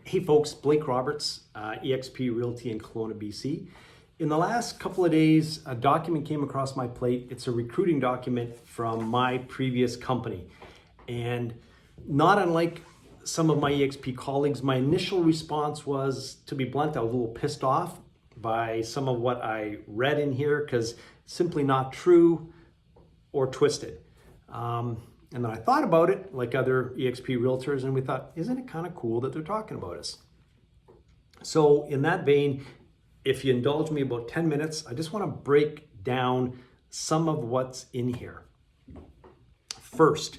Hey folks, Blake Roberts, eXp Realty in Kelowna, BC. In the last couple of days, a document came across my plate. It's a recruiting document from my previous company. And not unlike some of my eXp colleagues, my initial response was, to be blunt, I was a little pissed off by some of what I read in here because it's simply not true or twisted. And then I thought about it like other eXp realtors, and we thought, isn't it kind of cool that they're talking about us? So in that vein, if you indulge me about 10 minutes, I just want to break down some of what's in here. First,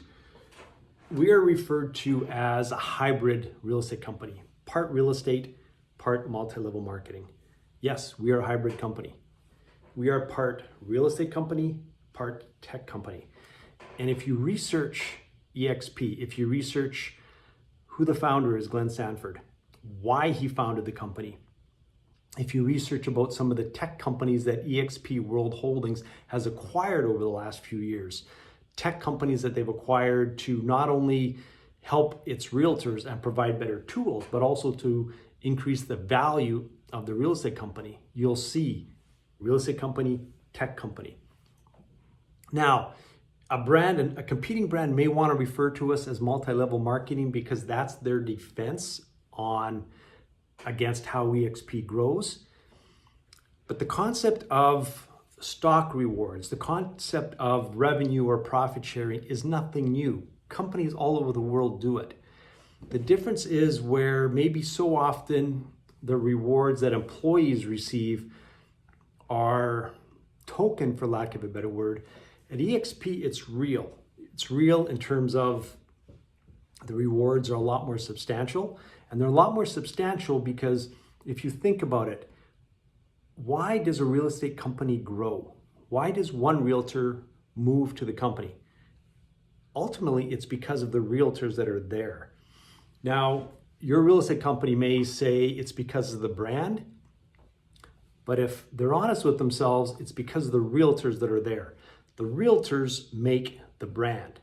we are referred to as a hybrid real estate company, part real estate, part multi-level marketing. Yes, we are a hybrid company. We are part real estate company, part tech company. And if you research eXp, if you research who the founder is, Glenn Sanford, why he founded the company, if you research about some of the tech companies that eXp World Holdings has acquired over the last few years, tech companies that they've acquired to not only help its realtors and provide better tools, but also to increase the value of the real estate company, you'll see real estate company, tech company. Now, a competing brand may want to refer to us as multi-level marketing because that's their defense against how eXp grows. But the concept of stock rewards, the concept of revenue or profit sharing is nothing new. Companies all over the world do it. The difference is where maybe so often the rewards that employees receive are token, for lack of a better word. At eXp, it's real. It's real in terms of the rewards are a lot more substantial. And they're a lot more substantial because if you think about it, why does a real estate company grow? Why does one realtor move to the company? Ultimately, it's because of the realtors that are there. Now, your real estate company may say it's because of the brand, but if they're honest with themselves, it's because of the realtors that are there. The realtors make the brand.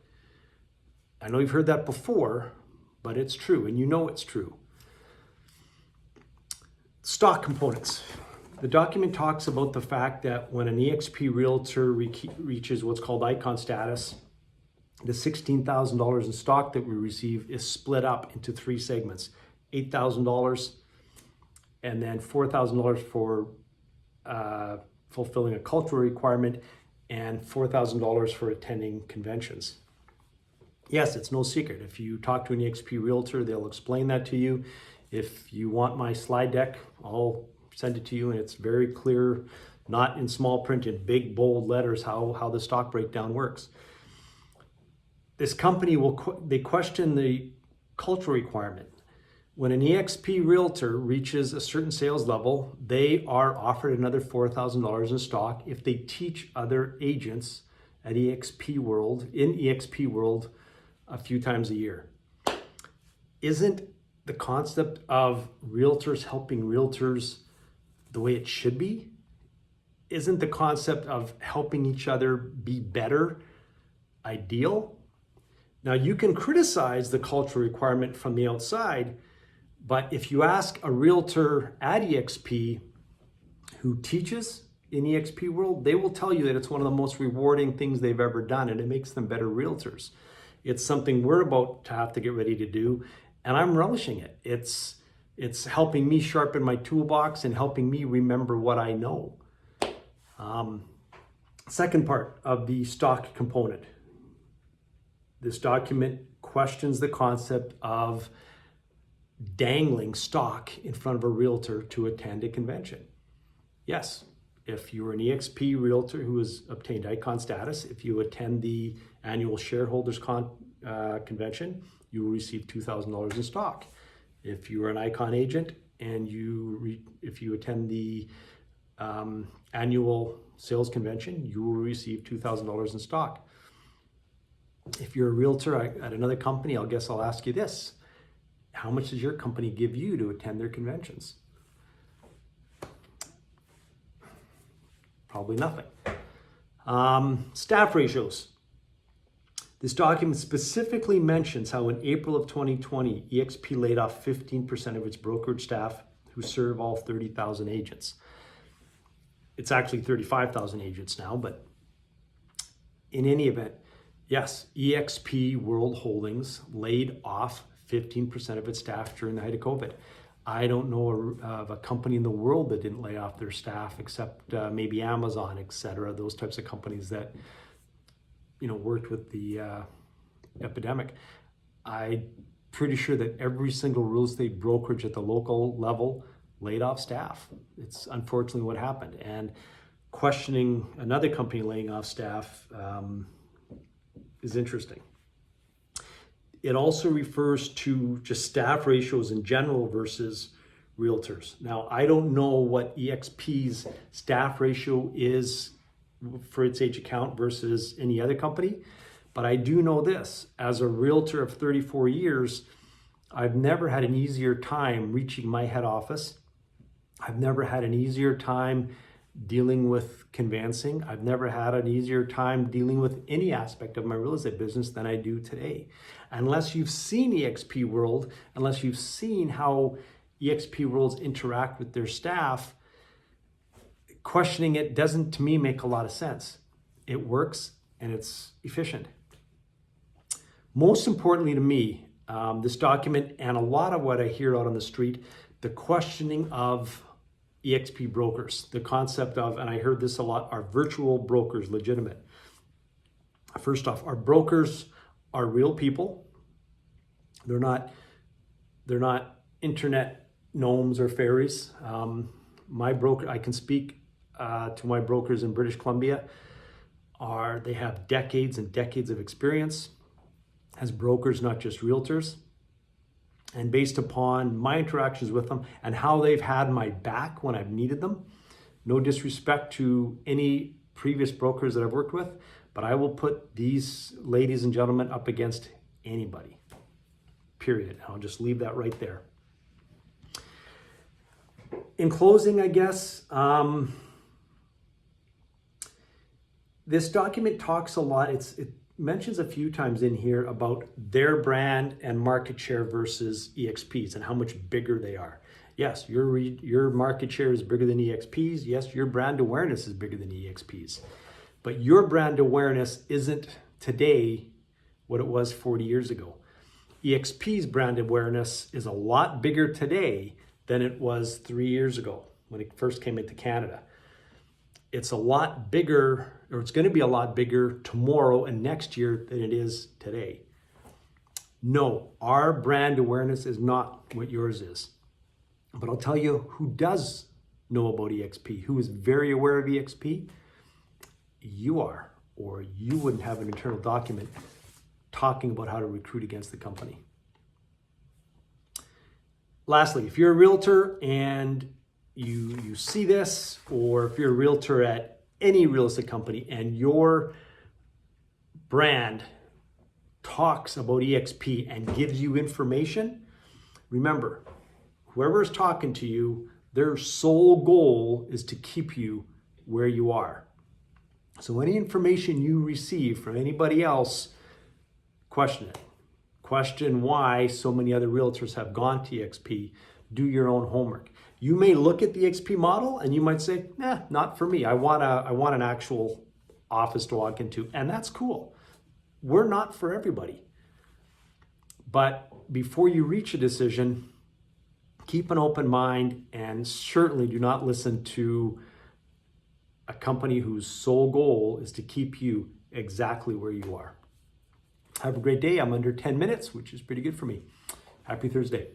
I know you've heard that before, but it's true, and you know it's true. Stock components. The document talks about the fact that when an eXp realtor reaches what's called icon status, the $16,000 in stock that we receive is split up into three segments: $8,000 and then $4,000 for fulfilling a cultural requirement, and $4,000 for attending conventions. Yes, it's no secret. If you talk to an eXp realtor, they'll explain that to you. If you want my slide deck, I'll send it to you, and it's very clear, not in small print, in big bold letters, how the stock breakdown works. This company they question the cultural requirement. When an eXp realtor reaches a certain sales level, they are offered another $4,000 in stock if they teach other agents at eXp World, a few times a year. Isn't the concept of realtors helping realtors the way it should be? Isn't the concept of helping each other be better ideal? Now, you can criticize the cultural requirement from the outside, but if you ask a realtor at eXp who teaches in eXp World, they will tell you that it's one of the most rewarding things they've ever done, and it makes them better realtors. It's something we're about to have to get ready to do, and I'm relishing it. It's helping me sharpen my toolbox and helping me remember what I know. Second part of the stock component. This document questions the concept of dangling stock in front of a realtor to attend a convention. Yes, if you're an eXp realtor who has obtained icon status, if you attend the annual shareholders convention, you will receive $2,000 in stock. If you are an icon agent and if you attend the annual sales convention, you will receive $2,000 in stock. If you're a realtor at another company, I'll ask you this: how much does your company give you to attend their conventions? Probably nothing. Staff ratios. This document specifically mentions how in April of 2020, eXp laid off 15% of its brokerage staff who serve all 30,000 agents. It's actually 35,000 agents now, but in any event, yes, eXp World Holdings laid off 15% of its staff during the height of COVID. I don't know of a company in the world that didn't lay off their staff, except maybe Amazon, etc. Those types of companies that worked with the epidemic. I'm pretty sure that every single real estate brokerage at the local level laid off staff. It's unfortunately what happened. And questioning another company laying off staff is interesting. It also refers to just staff ratios in general versus realtors. Now, I don't know what eXp's staff ratio is for its age account versus any other company, but I do know this. As a realtor of 34 years, I've never had an easier time reaching my head office. I've never had an easier time dealing with conveyancing. I've never had an easier time dealing with any aspect of my real estate business than I do today. Unless you've seen eXp World, unless you've seen how eXp Worlds interact with their staff, questioning it doesn't, to me, make a lot of sense. It works and it's efficient. Most importantly to me, this document and a lot of what I hear out on the street, the questioning of eXp brokers, the concept of, and I heard this a lot, are virtual brokers legitimate? First off, our brokers are real people. They're not internet gnomes or fairies. My broker, I can speak to my brokers in British Columbia. They have decades and decades of experience as brokers, not just realtors. And based upon my interactions with them and how they've had my back when I've needed them, no disrespect to any previous brokers that I've worked with, but I will put these ladies and gentlemen up against anybody, period. I'll just leave that right there. In closing, I guess, this document talks a lot, it mentions a few times in here about their brand and market share versus eXp's and how much bigger they are. Yes, your market share is bigger than eXp's. Yes, your brand awareness is bigger than eXp's. But your brand awareness isn't today what it was 40 years ago. eXp's brand awareness is a lot bigger today than it was 3 years ago when it first came into Canada. It's a lot bigger, or it's going to be a lot bigger tomorrow and next year than it is today. No, our brand awareness is not what yours is. But I'll tell you who does know about eXp, who is very aware of eXp. You are, or you wouldn't have an internal document talking about how to recruit against the company. Lastly, if you're a realtor and you see this, or if you're a realtor at any real estate company and your brand talks about eXp and gives you information, remember, whoever is talking to you, their sole goal is to keep you where you are. So any information you receive from anybody else, question it. Question why so many other realtors have gone to eXp. Do your own homework. You may look at the eXp model and you might say, not for me. I want an actual office to walk into, and that's cool. We're not for everybody. But before you reach a decision, keep an open mind and certainly do not listen to a company whose sole goal is to keep you exactly where you are. Have a great day. I'm under 10 minutes, which is pretty good for me. Happy Thursday.